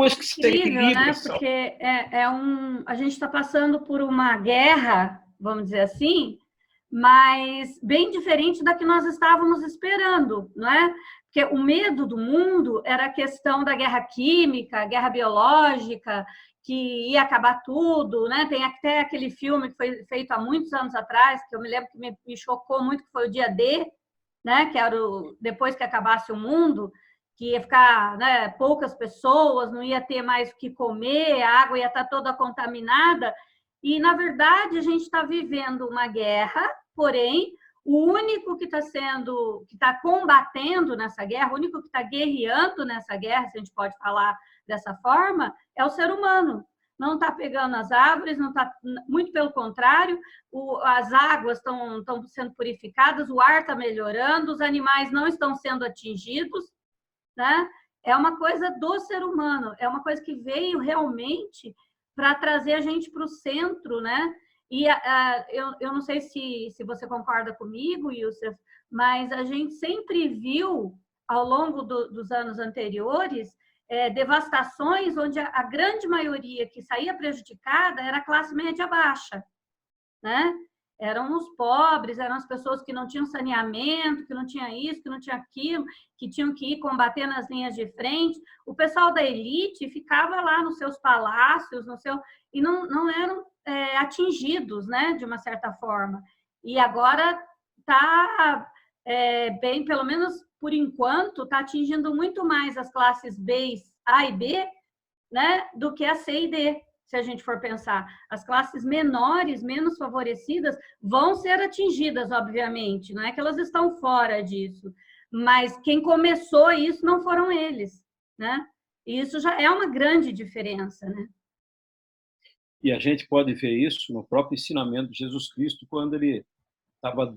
depois que você incrível, equilibra... né? Porque a gente está passando por uma guerra, vamos dizer assim, mas bem diferente da que nós estávamos esperando, não é? Porque o medo do mundo era a questão da guerra química, guerra biológica, que ia acabar tudo, né? Tem até aquele filme que foi feito há muitos anos atrás, que eu me lembro que me chocou muito, que foi o Dia D, né? Que era depois que acabasse o mundo, que ia ficar, né, poucas pessoas, não ia ter mais o que comer, a água ia estar toda contaminada. E, na verdade, a gente está vivendo uma guerra, porém, o único que está combatendo nessa guerra, o único que está guerreando nessa guerra, se a gente pode falar dessa forma, é o ser humano. Não está pegando as árvores, não está, muito pelo contrário, as águas estão sendo purificadas, o ar está melhorando, os animais não estão sendo atingidos, né? É uma coisa do ser humano, é uma coisa que veio realmente para trazer a gente para o centro, né? E eu não sei se você concorda comigo, Youssef, mas a gente sempre viu, ao longo dos anos anteriores, devastações onde a grande maioria que saía prejudicada era a classe média baixa, né? Eram os pobres, eram as pessoas que não tinham saneamento, que não tinham isso, que não tinha aquilo, que tinham que ir combater nas linhas de frente. O pessoal da elite ficava lá nos seus palácios, e não eram atingidos, né, de uma certa forma. E agora está bem, pelo menos por enquanto, está atingindo muito mais as classes B, A e B, né, do que a C e D. Se a gente for pensar, as classes menores, menos favorecidas, vão ser atingidas, obviamente, não é que elas estão fora disso, mas quem começou isso não foram eles, né? E isso já é uma grande diferença, né? E a gente pode ver isso no próprio ensinamento de Jesus Cristo, quando ele estava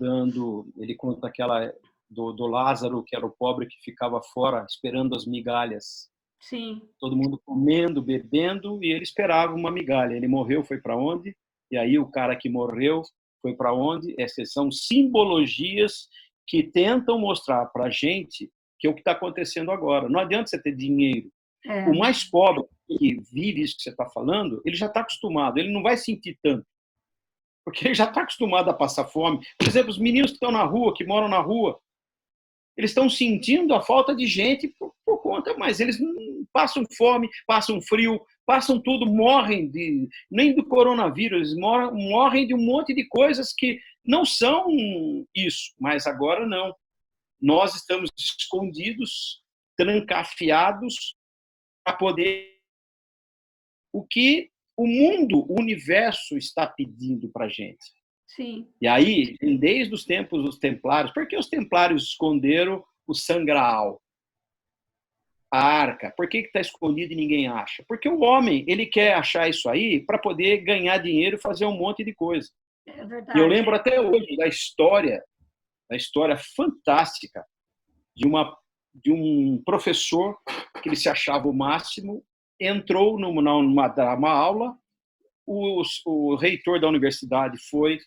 ele conta aquela do Lázaro, que era o pobre que ficava fora esperando as migalhas. Sim. Todo mundo comendo, bebendo, e ele esperava uma migalha. Ele morreu, foi para onde? E aí o cara que morreu foi para onde? Essas são simbologias que tentam mostrar para a gente que é o que está acontecendo agora. Não adianta você ter dinheiro. O mais pobre que vive isso que você está falando, ele já está acostumado, ele não vai sentir tanto, porque ele já está acostumado a passar fome. Por exemplo, os meninos que estão na rua, que moram na rua, eles estão sentindo a falta de gente por conta, mas eles passam fome, passam frio, passam tudo, morrem nem do coronavírus, eles morrem de um monte de coisas que não são isso, mas agora não. Nós estamos escondidos, trancafiados, para poder... O que o mundo, o universo está pedindo para a gente. Sim. E aí, desde os tempos dos templários, por que os templários esconderam o sangraal? A arca, por que está escondido e ninguém acha? Porque o homem, ele quer achar isso aí para poder ganhar dinheiro e fazer um monte de coisa. É verdade. E eu lembro até hoje da história fantástica de um professor que ele se achava o máximo, entrou numa aula, o reitor da universidade foi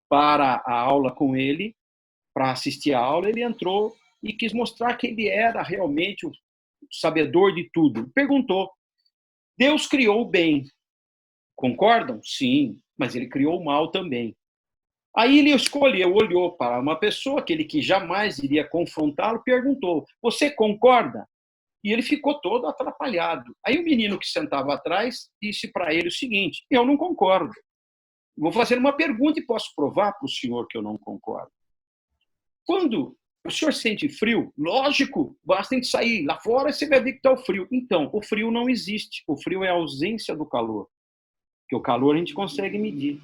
para a aula com ele, para assistir a aula, ele entrou e quis mostrar que ele era realmente o sabedor de tudo. Perguntou: Deus criou o bem, concordam? Sim, mas ele criou o mal também. Aí ele olhou para uma pessoa, aquele que jamais iria confrontá-lo, perguntou: você concorda? E ele ficou todo atrapalhado. Aí o menino que sentava atrás disse para ele o seguinte: eu não concordo. Vou fazer uma pergunta e posso provar para o senhor que eu não concordo. Quando o senhor sente frio, lógico, basta a gente sair lá fora e você vai ver que está o frio. Então, o frio não existe. O frio é a ausência do calor. Porque o calor a gente consegue medir.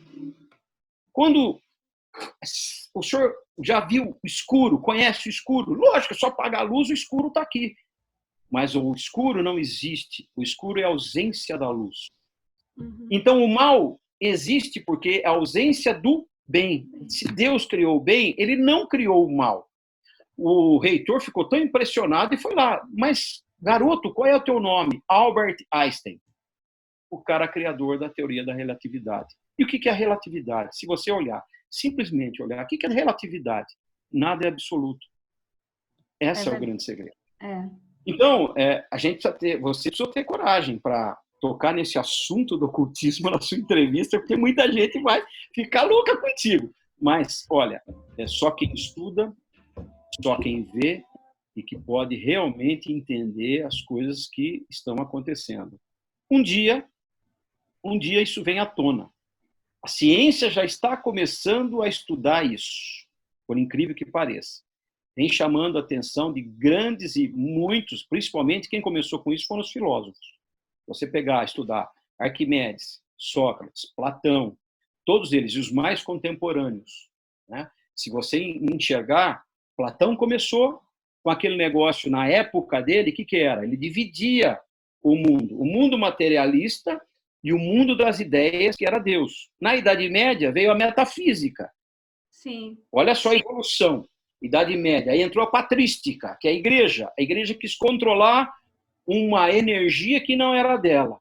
Quando o senhor já viu o escuro, conhece o escuro, lógico, é só apagar a luz, o escuro está aqui. Mas o escuro não existe. O escuro é a ausência da luz. Então, o mal existe porque é a ausência do bem. Se Deus criou o bem, ele não criou o mal. O reitor ficou tão impressionado e foi lá: mas, garoto, qual é o teu nome? Albert Einstein, o cara criador da teoria da relatividade. E o que é a relatividade? Se você olhar, simplesmente olhar, o que é relatividade? Nada é absoluto. Esse é o grande segredo. Então, a gente você precisa ter coragem para tocar nesse assunto do ocultismo na sua entrevista, porque muita gente vai ficar louca contigo. Mas, olha, é só quem estuda, só quem vê e que pode realmente entender as coisas que estão acontecendo. Um dia isso vem à tona. A ciência já está começando a estudar isso, por incrível que pareça. Vem chamando a atenção de grandes e muitos, principalmente quem começou com isso foram os filósofos. Você pegar, estudar Arquimedes, Sócrates, Platão, todos eles, e os mais contemporâneos, né? Se você enxergar, Platão começou com aquele negócio na época dele, o que era? Ele dividia o mundo materialista e o mundo das ideias, que era Deus. Na Idade Média veio a metafísica. Sim. Olha só a evolução. Idade Média. Aí entrou a patrística, que é a igreja. A igreja quis controlar uma energia que não era dela.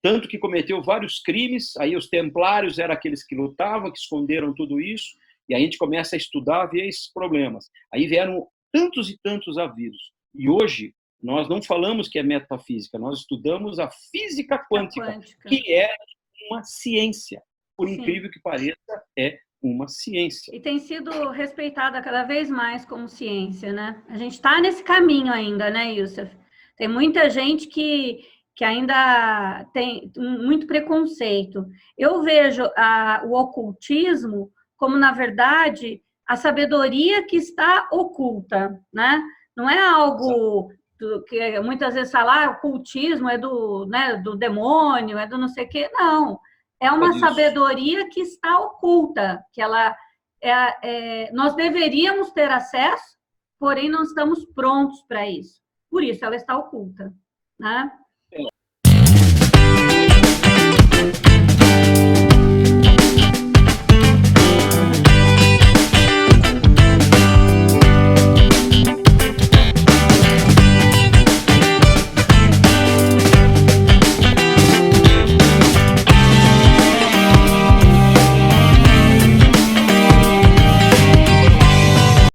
Tanto que cometeu vários crimes. Aí os templários eram aqueles que lutavam, que esconderam tudo isso. E aí a gente começa a estudar, ver esses problemas. Aí vieram tantos e tantos avisos. E hoje nós não falamos que é metafísica, nós estudamos a física quântica, que é uma ciência. Por incrível que pareça, é uma ciência. E tem sido respeitada cada vez mais como ciência, né? A gente está nesse caminho ainda, né, Youssef? Tem muita gente que ainda tem muito preconceito. Eu vejo o ocultismo como, na verdade, a sabedoria que está oculta, né? Não é algo que muitas vezes fala, ocultismo é do demônio, é do não sei o quê. Não. É uma sabedoria que está oculta, que nós deveríamos ter acesso, porém não estamos prontos para isso. Por isso ela está oculta, né?